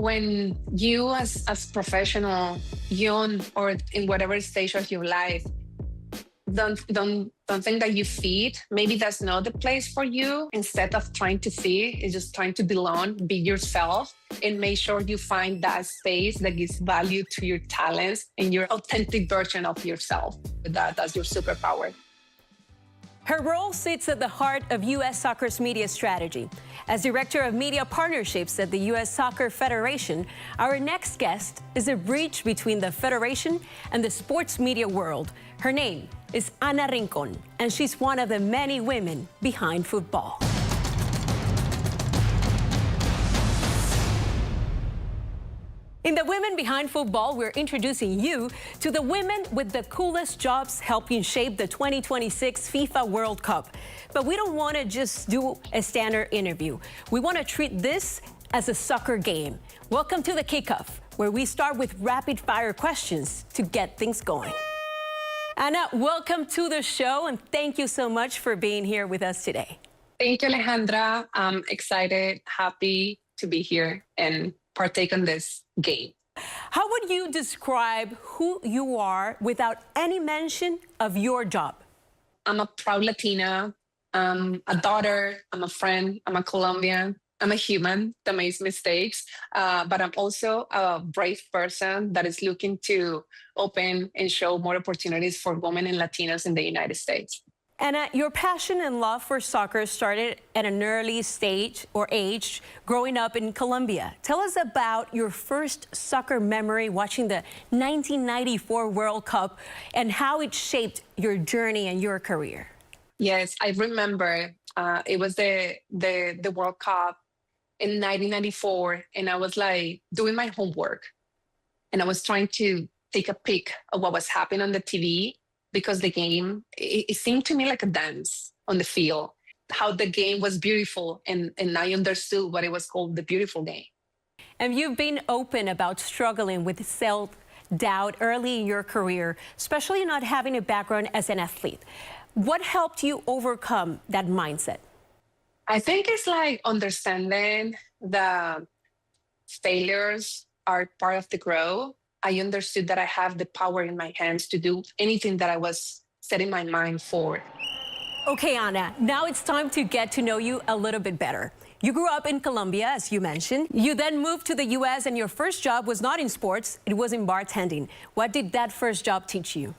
when you as professional, young or in whatever stage of your life, don't think that you fit, maybe that's not the place for you. Instead of trying to fit, it's just trying to belong, be yourself, and make sure you find that space that gives value to your talents and your authentic version of yourself. That's your superpower. Her role sits at the heart of U.S. Soccer's media strategy. As Director of Media Partnerships at the U.S. Soccer Federation, our next guest is a bridge between the Federation and the sports media world. Her name is Ana Rincón, and she's one of the many women behind football. In the Women Behind Football, we're introducing you to the women with the coolest jobs helping shape the 2026 FIFA World Cup. But we don't want to just do a standard interview. We want to treat this as a soccer game. Welcome to the kickoff, where we start with rapid-fire questions to get things going. Ana, welcome to the show, and thank you so much for being here with us today. Thank you, Alejandra. I'm excited, happy to be here and partake in this game. How would you describe who you are without any mention of your job? I'm a proud Latina. I'm a daughter. I'm a friend. I'm a Colombian. I'm a human that makes mistakes, but I'm also a brave person that is looking to open and show more opportunities for women and Latinos in the United States. Anna, your passion and love for soccer started at an early stage or age growing up in Colombia. Tell us about your first soccer memory watching the 1994 World Cup and how it shaped your journey and your career. Yes, I remember it was the World Cup in 1994, and I was like doing my homework, and I was trying to take a peek of what was happening on the TV. Because the game, it seemed to me like a dance on the field, how the game was beautiful, and I understood what it was called the beautiful game. And you've been open about struggling with self-doubt early in your career, especially not having a background as an athlete. What helped you overcome that mindset? I think it's like understanding that failures are part of the growth. I understood that I have the power in my hands to do anything that I was setting my mind for. Okay, Ana, now it's time to get to know you a little bit better. You grew up in Colombia, as you mentioned. You then moved to the U.S., and your first job was not in sports, it was in bartending. What did that first job teach you?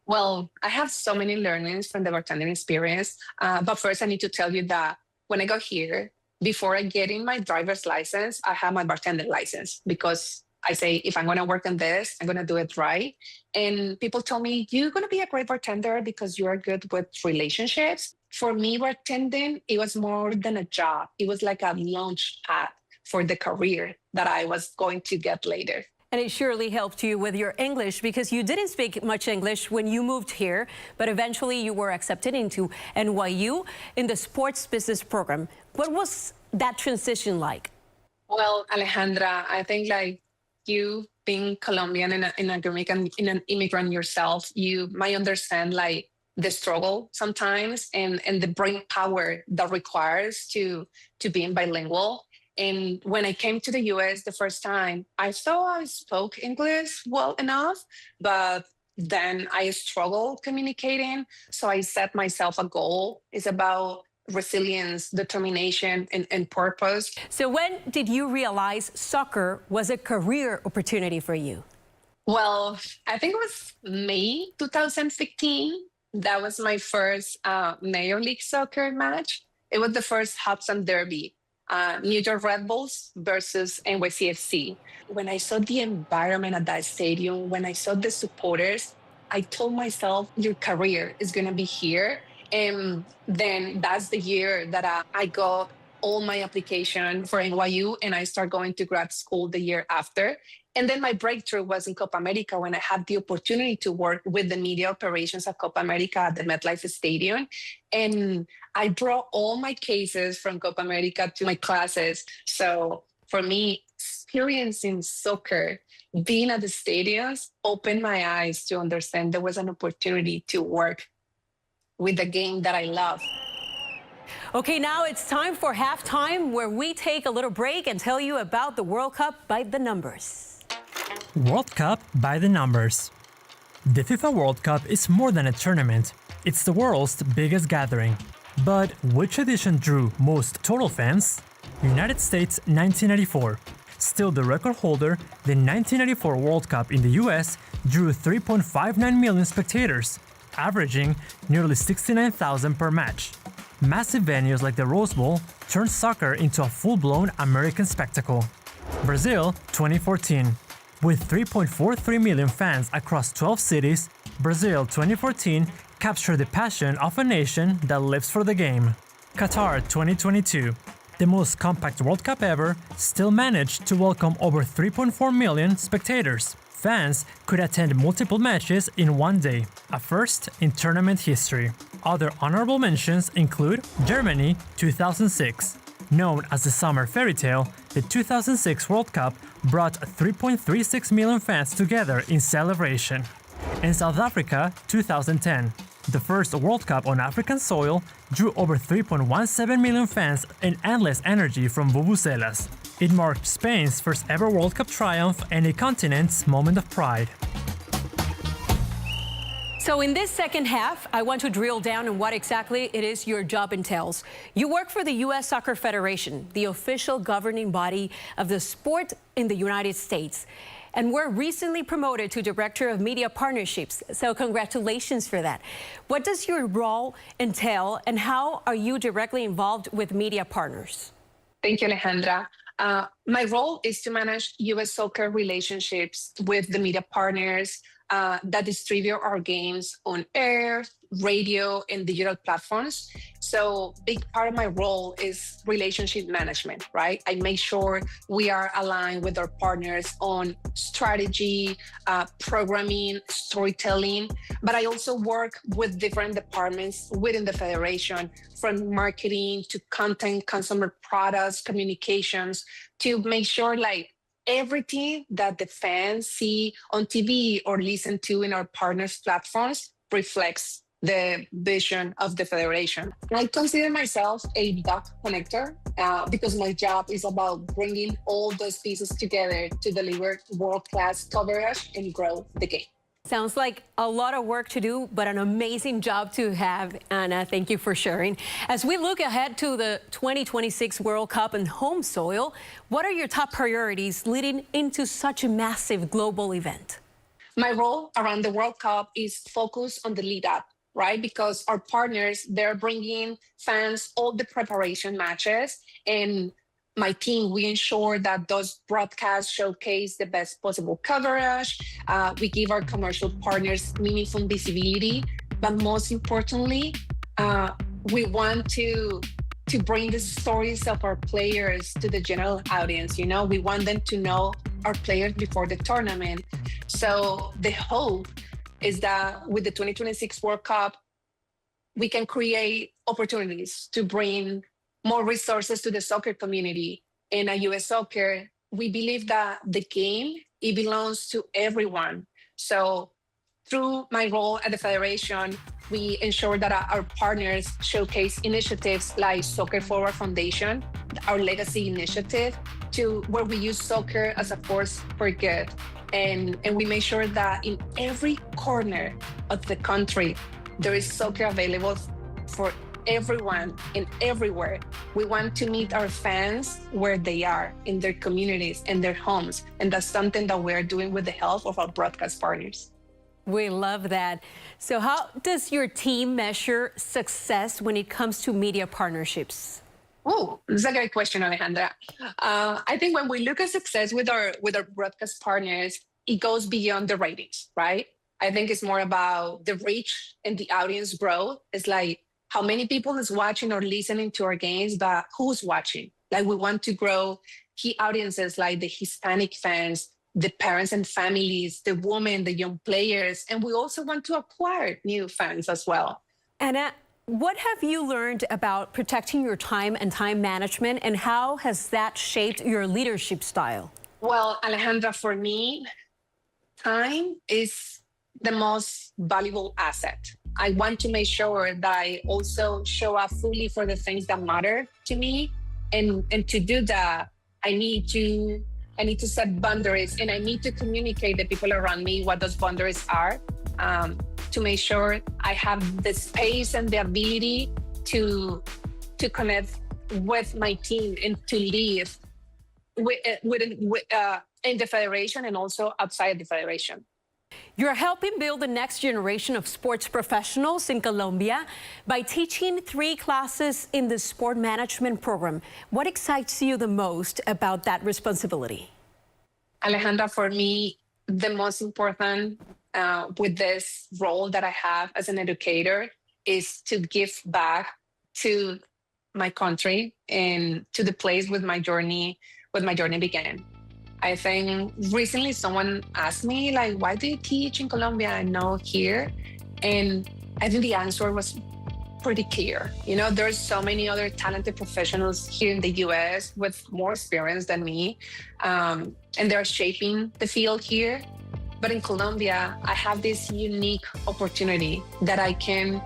Well, I have so many learnings from the bartending experience. But first, I need to tell you that when I got here, before I get in my driver's license, I have my bartender license because I say, if I'm going to work on this, I'm going to do it right. And people tell me, you're going to be a great bartender because you are good with relationships. For me, bartending, it was more than a job. It was like a launch pad for the career that I was going to get later. And it surely helped you with your English because you didn't speak much English when you moved here, but eventually you were accepted into NYU in the sports business program. What was that transition like? Well, Alejandra, I think like you being Colombian and an immigrant yourself, you might understand like the struggle sometimes and the brain power that requires to being bilingual. And when I came to the US the first time, I thought I spoke English well enough, but then I struggled communicating. So I set myself a goal. It's about resilience, determination, and purpose. So when did you realize soccer was a career opportunity for you? Well, I think it was May 2015. That was my first Major League Soccer match. It was the first Hudson Derby, New York Red Bulls versus NYCFC. When I saw the environment at that stadium, when I saw the supporters, I told myself, your career is going to be here. And then that's the year that I got all my application for NYU, and I started going to grad school the year after. And then my breakthrough was in Copa America when I had the opportunity to work with the media operations of Copa America at the MetLife Stadium. And I brought all my cases from Copa America to my classes. So for me, experiencing soccer, being at the stadiums, opened my eyes to understand there was an opportunity to work with the game that I love. Okay, now it's time for halftime, where we take a little break and tell you about the World Cup by the numbers. World Cup by the numbers. The FIFA World Cup is more than a tournament. It's the world's biggest gathering. But which edition drew most total fans? United States 1994. Still the record holder, the 1994 World Cup in the US drew 3.59 million spectators, averaging nearly 69,000 per match. Massive venues like the Rose Bowl turned soccer into a full-blown American spectacle. Brazil 2014. With 3.43 million fans across 12 cities, Brazil 2014 captured the passion of a nation that lives for the game. Qatar 2022. The most compact World Cup ever, still managed to welcome over 3.4 million spectators. Fans could attend multiple matches in one day, a first in tournament history. Other honorable mentions include Germany 2006. Known as the Summer Fairy Tale, the 2006 World Cup brought 3.36 million fans together in celebration. And South Africa 2010. The first World Cup on African soil drew over 3.17 million fans and endless energy from vuvuzelas. It marked Spain's first ever World Cup triumph and a continent's moment of pride. So in this second half, I want to drill down on what exactly it is your job entails. You work for the U.S. Soccer Federation, the official governing body of the sport in the United States. And were recently promoted to Director of Media Partnerships. So congratulations for that. What does your role entail, and how are you directly involved with media partners? Thank you, Alejandra. My role is to manage U.S. soccer relationships with the media partners that distribute our games on air, radio, and digital platforms. So big part of my role is relationship management, right? I make sure we are aligned with our partners on strategy, programming, storytelling, but I also work with different departments within the federation, from marketing to content, consumer products, communications, to make sure everything that the fans see on TV or listen to in our partners' platforms reflects the vision of the federation. I consider myself a dot connector because my job is about bringing all those pieces together to deliver world-class coverage and grow the game. Sounds like a lot of work to do, but an amazing job to have, Ana. Thank you for sharing. As we look ahead to the 2026 World Cup on home soil, what are your top priorities leading into such a massive global event? My role around the World Cup is focused on the lead up, right? Because our partners, they're bringing fans all the preparation matches, and my team, we ensure that those broadcasts showcase the best possible coverage. We give our commercial partners meaningful visibility, but most importantly, we want to bring the stories of our players to the general audience. You know, we want them to know our players before the tournament. So the hope is that with the 2026 World Cup, we can create opportunities to bring more resources to the soccer community. In a U.S. soccer, we believe that the game, it belongs to everyone. So through my role at the Federation, we ensure that our partners showcase initiatives like Soccer Forward Foundation, our legacy initiative, to where we use soccer as a force for good. And we make sure that in every corner of the country, there is soccer available for everyone and everywhere. We want to meet our fans where they are, in their communities and their homes. And that's something that we're doing with the help of our broadcast partners. We love that. So how does your team measure success when it comes to media partnerships? Oh, that's a great question, Alejandra. I think when we look at success with our broadcast partners, it goes beyond the ratings, right? I think it's more about the reach and the audience growth. It's like how many people is watching or listening to our games, but who's watching? Like, we want to grow key audiences like the Hispanic fans, the parents and families, the women, the young players, and we also want to acquire new fans as well. Ana, what have you learned about protecting your time and time management, and how has that shaped your leadership style? Well, Alejandra, for me, time is the most valuable asset. I want to make sure that I also show up fully for the things that matter to me. And to do that, I need to set boundaries, and I need to communicate to people around me what those boundaries are, to make sure I have the space and the ability to connect with my team and to live in the federation and also outside the federation. You're helping build the next generation of sports professionals in Colombia by teaching 3 classes in the sport management program. What excites you the most about that responsibility? Alejandra, for me, the most important with this role that I have as an educator is to give back to my country and to the place where my journey began. I think recently someone asked me, like, why do you teach in Colombia and not here? And I think the answer was pretty clear. You know, there's so many other talented professionals here in the US with more experience than me, and they're shaping the field here. But in Colombia, I have this unique opportunity that I can,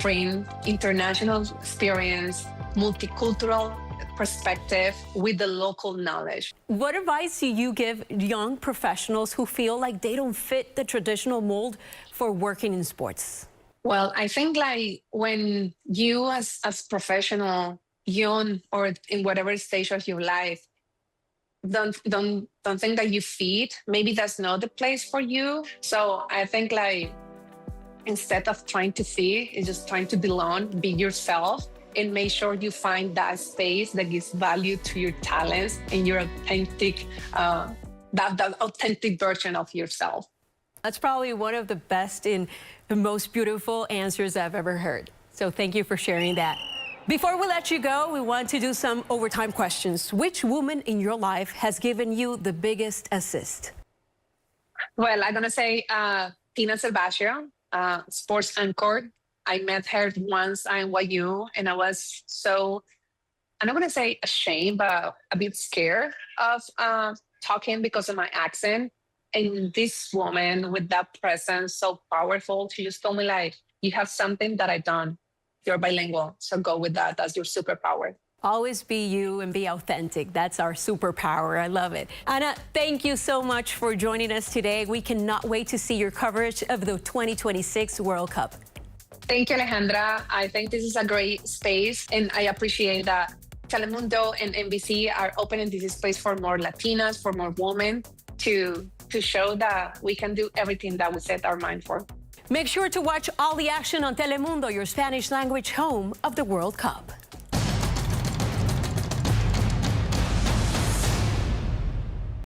bring international experience, multicultural perspective with the local knowledge. What advice do you give young professionals who feel like they don't fit the traditional mold for working in sports? Well, I think like when you as professional, young or in whatever stage of your life, don't think that you fit, maybe that's not the place for you. So I think like instead of trying to fit, it's just trying to belong, be yourself, and make sure you find that space that gives value to your talents and your authentic, that authentic version of yourself. That's probably one of the best and the most beautiful answers I've ever heard. So thank you for sharing that. Before we let you go, we want to do some overtime questions. Which woman in your life has given you the biggest assist? Well, I'm gonna say Tina Salvaggio, sports anchor. I met her once at NYU, and I was so, I'm not going to say ashamed, but a bit scared of talking because of my accent. And this woman with that presence, so powerful, she just told me, like, you have something that I don't. You're bilingual, so go with that. That's your superpower. Always be you and be authentic. That's our superpower. I love it. Ana, thank you so much for joining us today. We cannot wait to see your coverage of the 2026 World Cup. Thank you, Alejandra. I think this is a great space, and I appreciate that Telemundo and NBC are opening this space for more Latinas, for more women, to show that we can do everything that we set our mind for. Make sure to watch all the action on Telemundo, your Spanish language home of the World Cup.